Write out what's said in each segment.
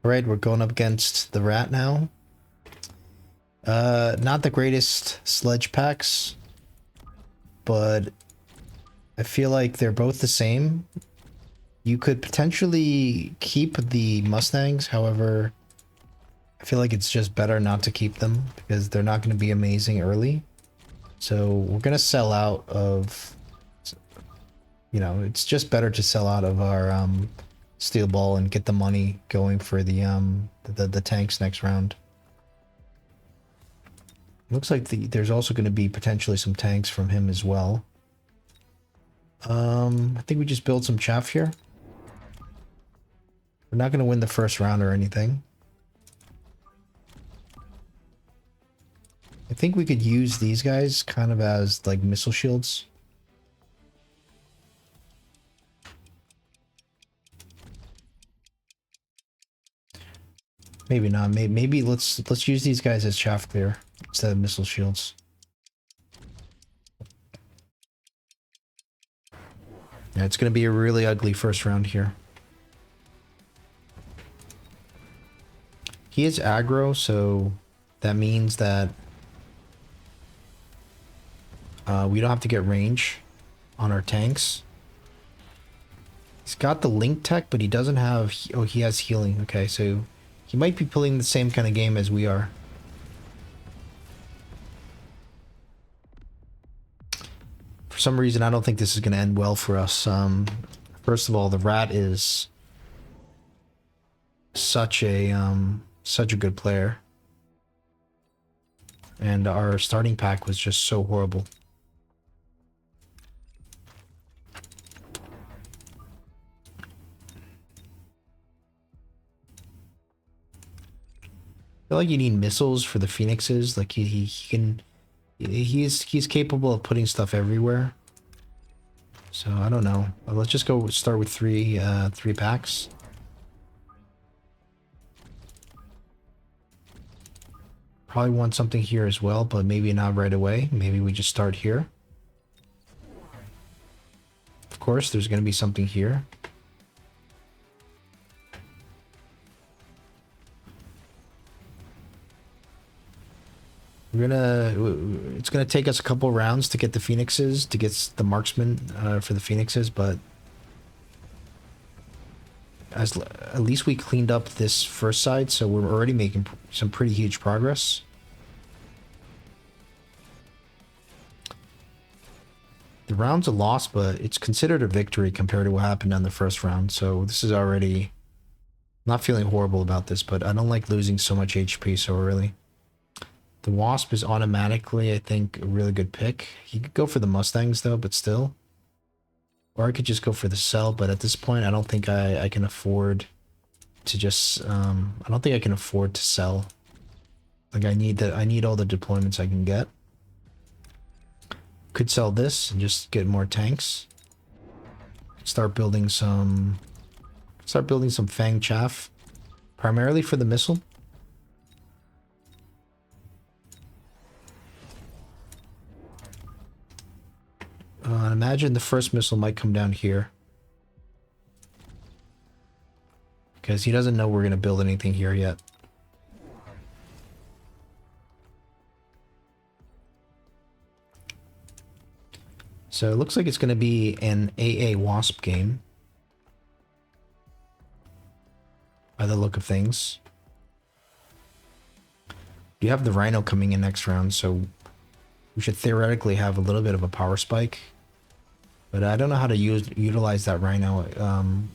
Alright, we're going up against the rat now. Not the greatest sledge packs, but I feel like they're both the same. You could potentially keep the Mustangs, however, I feel like it's just better not to keep them because they're not going to be amazing early. So we're going to sell out of, you know, it's just better to sell out of our steel ball and get the money going for the tanks next round. Looks like there's also going to be potentially some tanks from him as well. I think we just build some chaff here. We're not going to win the first round or anything. I think we could use these guys kind of as like missile shields. Maybe not. Maybe let's use these guys as chaff clear instead of missile shields. Yeah, it's going to be a really ugly first round here. He is aggro, so that means that we don't have to get range on our tanks. He's got the link tech, but he doesn't have... Oh, he has healing. Okay, so he might be playing the same kind of game as we are. For some reason, I don't think this is going to end well for us. First of all, the rat is such a good player. And our starting pack was just so horrible. I feel like you need missiles for the phoenixes. Like he's capable of putting stuff everywhere. So I don't know. Let's just go start with three packs. Probably want something here as well, but maybe not right away. Maybe we just start here. Of course, there's going to be something here. It's gonna take us a couple rounds to get the phoenixes, to get the marksman for the phoenixes, but at least we cleaned up this first side, so we're already making some pretty huge progress. The round's a loss, but it's considered a victory compared to what happened on the first round, so this is already... Not feeling horrible about this, but I don't like losing so much HP so early. The Wasp is automatically, I think, a really good pick. You could go for the Mustangs, though, but still. Or I could just go for the Cell, but at this point, I don't think I can afford to just... I don't think I can afford to sell. Like, I need all the deployments I can get. Could sell this and just get more tanks. Start building some Fang Chaff. Primarily for the missile. Imagine the first missile might come down here. Because he doesn't know we're going to build anything here yet. So it looks like it's going to be an AA Wasp game. By the look of things. You have the Rhino coming in next round, so we should theoretically have a little bit of a power spike. But I don't know how to utilize that Rhino.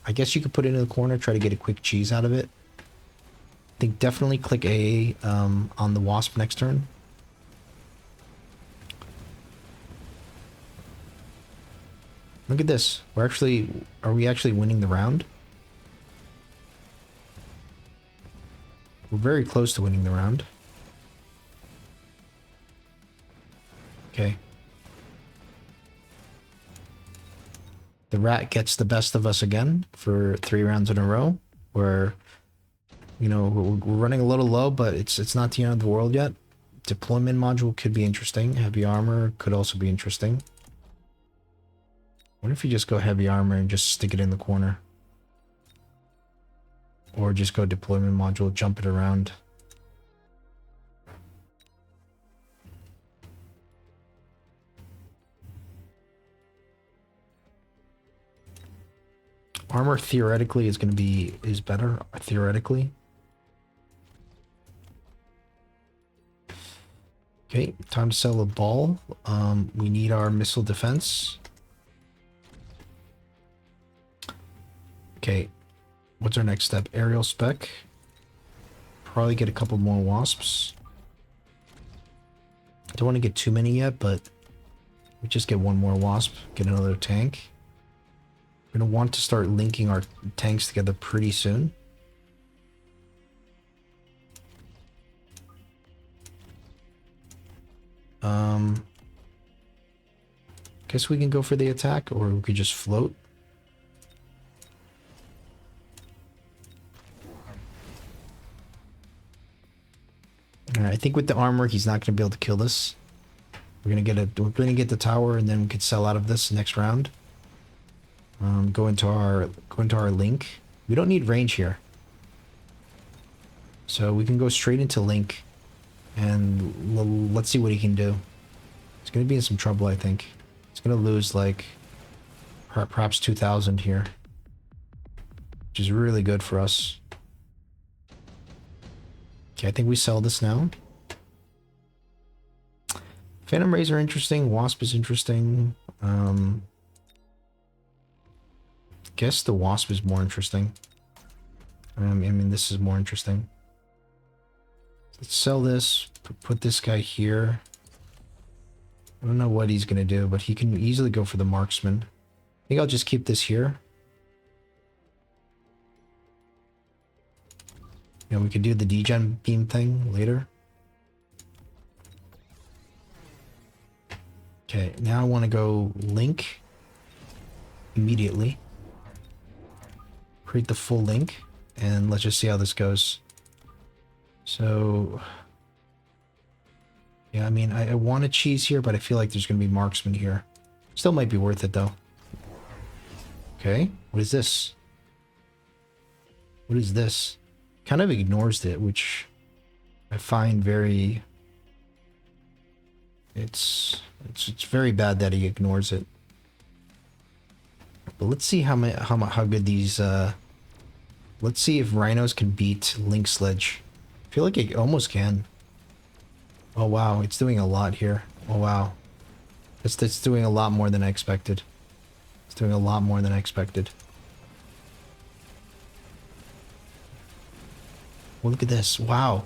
I guess you could put it in the corner, try to get a quick cheese out of it. I think definitely click A on the Wasp next turn. Look at this. Are we actually winning the round? We're very close to winning the round. Okay. The rat gets the best of us again for 3 rounds in a row. Where, you know, we're running a little low, but it's not the end of the world yet. Deployment module could be interesting. Heavy armor could also be interesting. What if you just go heavy armor and just stick it in the corner? Or just go deployment module, jump it around. Armor theoretically is going to be better, theoretically. Okay, time to sell a ball. We need our missile defense. Okay, what's our next step? Aerial spec. Probably get a couple more wasps. I don't want to get too many yet, but we just get one more wasp, get another tank. We're going to want to start linking our tanks together pretty soon. Guess we can go for the attack, or we could just float. I think with the armor, he's not going to be able to kill this. We're gonna get the tower, and then we could sell out of this next round. Go into our link. We don't need range here, so we can go straight into link, and let's see what he can do. He's gonna be in some trouble, I think. He's gonna lose like perhaps 2,000 here, which is really good for us. Okay, I think we sell this now. Phantom Rays are interesting. Wasp is interesting. Guess the Wasp is more interesting. I mean, this is more interesting. Let's sell this. Put this guy here. I don't know what he's going to do, but he can easily go for the marksman. I think I'll just keep this here. You know, we could do the degen beam thing later. Okay, now I want to go link immediately. Create the full link, and let's just see how this goes. So, yeah, I mean, I want to cheese here, but I feel like there's going to be marksman here. Still might be worth it, though. Okay, what is this? What is this? Kind of ignores it, which I find very... It's very bad that he ignores it. But let's see how good these... let's see if Rhinos can beat Link Sledge. I feel like it almost can. Oh wow, it's doing a lot here. Oh wow. It's doing a lot more than I expected. It's doing a lot more than I expected. Well, look at this. Wow.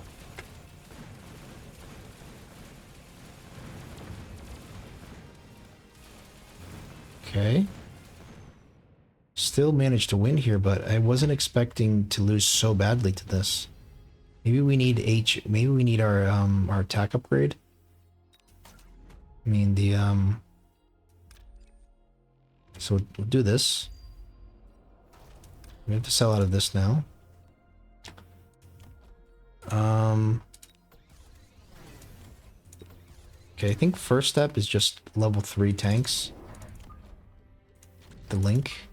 Okay. Still managed to win here, but I wasn't expecting to lose so badly to this. Maybe we need maybe we need our attack upgrade. I mean so we'll do this. We have to sell out of this now. Okay, I think first step is just level 3 tanks. The link.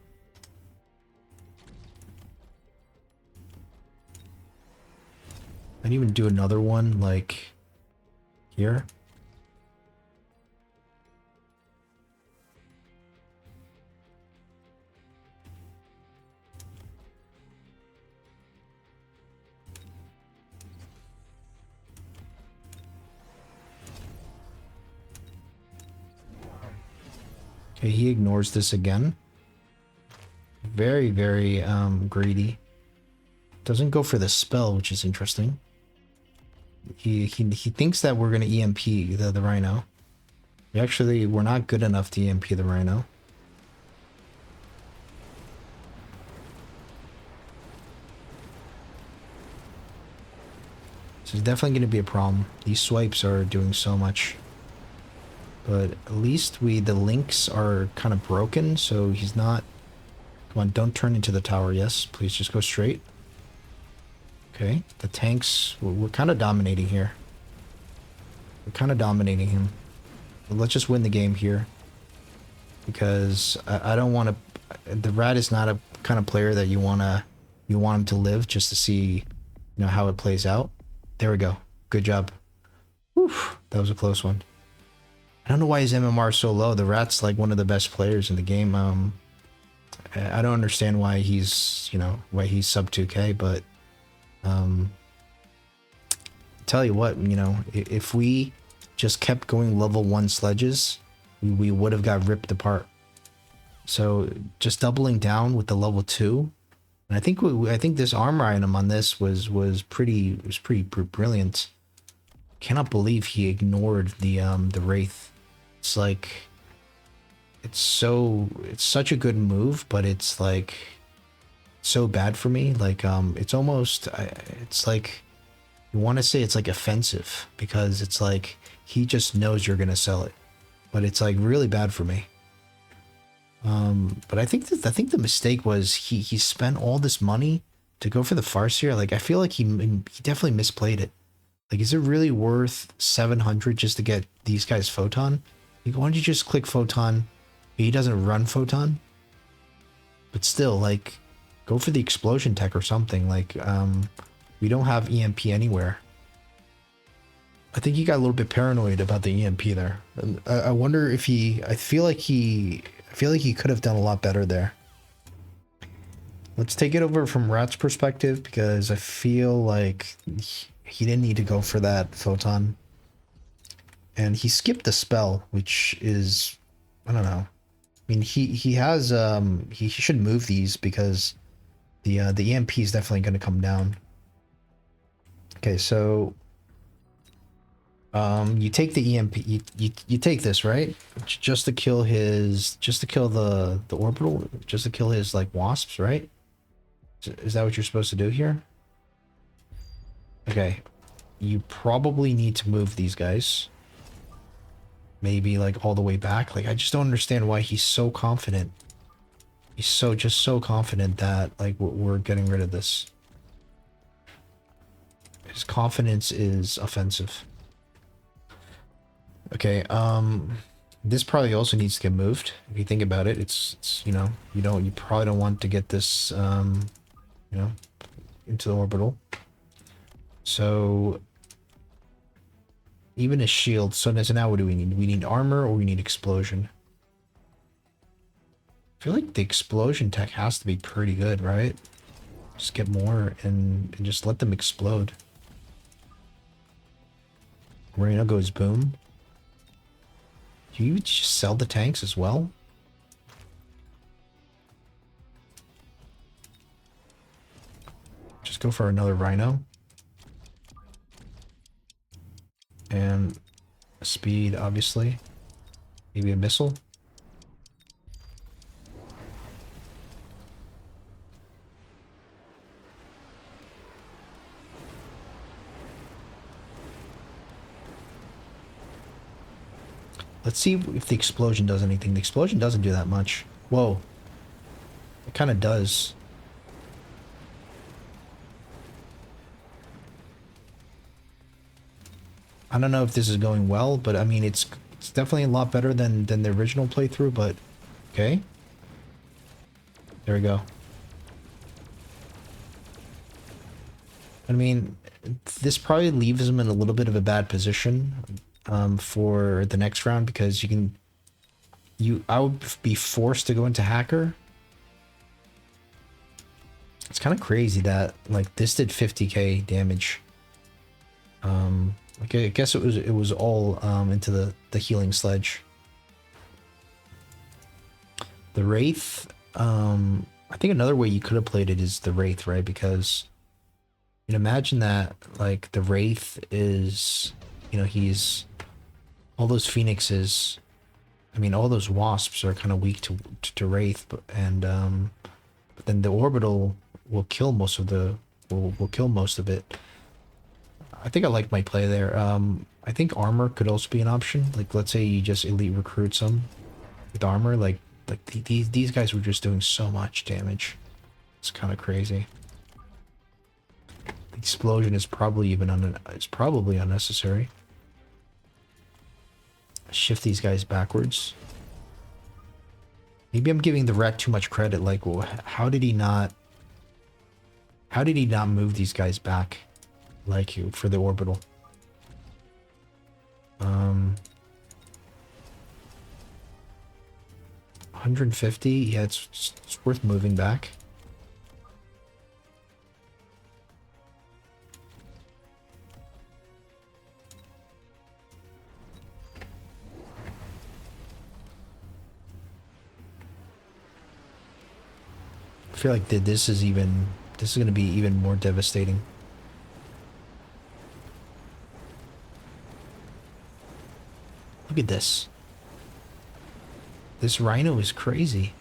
I'd even do another one like here. Okay, he ignores this again. Very, very greedy. Doesn't go for the spell, which is interesting. He thinks that we're gonna EMP the Rhino. We're not good enough to EMP the Rhino. So it's definitely gonna be a problem. These swipes are doing so much. But at least the links are kind of broken, so he's not... Come on, don't turn into the tower. Yes, please just go straight. Okay, the tanks, we're kind of dominating here. We're kind of dominating him. But let's just win the game here. Because I don't want to... The Rat is not a kind of player that you want to You want him to live just to see, how it plays out. There we go. Good job. Whew, that was a close one. I don't know why his MMR is so low. The rat's like one of the best players in the game. I don't understand why he's, why he's sub 2K, but tell you what, if we just kept going level 1 sledges, we would have got ripped apart. So just doubling down with the level 2, and I think this armor item on this was pretty brilliant. Cannot believe he ignored the wraith. It's like it's such a good move, but it's like so bad for me. Like it's almost it's like you want to say it's like offensive because it's like he just knows you're gonna sell it, but it's like really bad for me. But I think the mistake was he spent all this money to go for the Farseer. Like I feel like he definitely misplayed it. Like, is it really worth 700 just to get these guys Photon? Like, why don't you just click Photon? He doesn't run Photon, but still, like, go for the explosion tech or something. Like, we don't have EMP anywhere. I think he got a little bit paranoid about the EMP there. And I wonder if I feel like he could have done a lot better there. Let's take it over from Rat's perspective because I feel like he didn't need to go for that Photon. And he skipped the spell, which is, I don't know. I mean, he has, he should move these because the EMP is definitely going to come down. Okay, so you take the EMP, you take this, right? Just to kill the orbital, just to kill his, like, wasps, right? Is that what you're supposed to do here? Okay, you probably need to move these guys. Maybe like all the way back. Like I just don't understand why he's so confident. He's just so confident that like we're getting rid of this. His confidence is offensive. Okay, this probably also needs to get moved. If you think about it, it's you probably don't want to get this into the orbital. So even a shield. So now what do we need? We need armor or we need explosion? I feel like the explosion tech has to be pretty good, right? Just get more and just let them explode. Rhino goes boom. Do you just sell the tanks as well? Just go for another Rhino. And speed, obviously. Maybe a missile. Let's see if the explosion does anything. The explosion doesn't do that much. Whoa. It kind of does. I don't know if this is going well, but I mean, it's definitely a lot better than the original playthrough, but okay. There we go. I mean, this probably leaves him in a little bit of a bad position for the next round because I would be forced to go into hacker. It's kind of crazy that like this did 50k damage. Like I guess it was all into the healing sledge. The wraith, I think another way you could have played it is the wraith, right? Because you can imagine that like the wraith is, he's all those phoenixes. I mean, all those wasps are kind of weak to wraith, but then the orbital will kill most of will kill most of it. I think I like my play there. I think armor could also be an option. Like, let's say you just elite recruit some with armor. Like these guys were just doing so much damage. It's kind of crazy. The explosion is probably probably unnecessary. Shift these guys backwards. Maybe I'm giving the rat too much credit. Like, how did he not? How did he not move these guys back? Like you for the orbital. 150? Yeah, it's worth moving back. I feel like this is going to be even more devastating. Look at this. This rhino is crazy.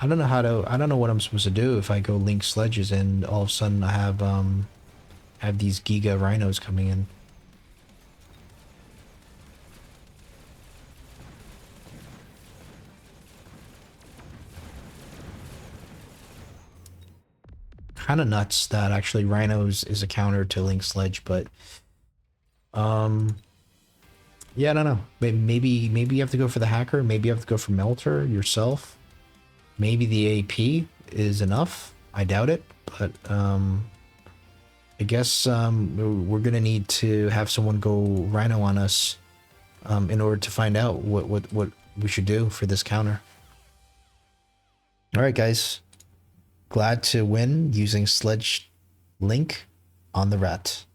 I don't know what I'm supposed to do if I go link sledges and all of a sudden I have these giga rhinos coming in. Kind of nuts that actually rhinos is a counter to link sledge, but yeah, I don't know. Maybe you have to go for the hacker. Maybe you have to go for melter yourself. Maybe the AP is enough. I doubt it, but I guess we're gonna need to have someone go rhino on us in order to find out what we should do for this counter. All right, guys. Glad to win using sledge link on the rat.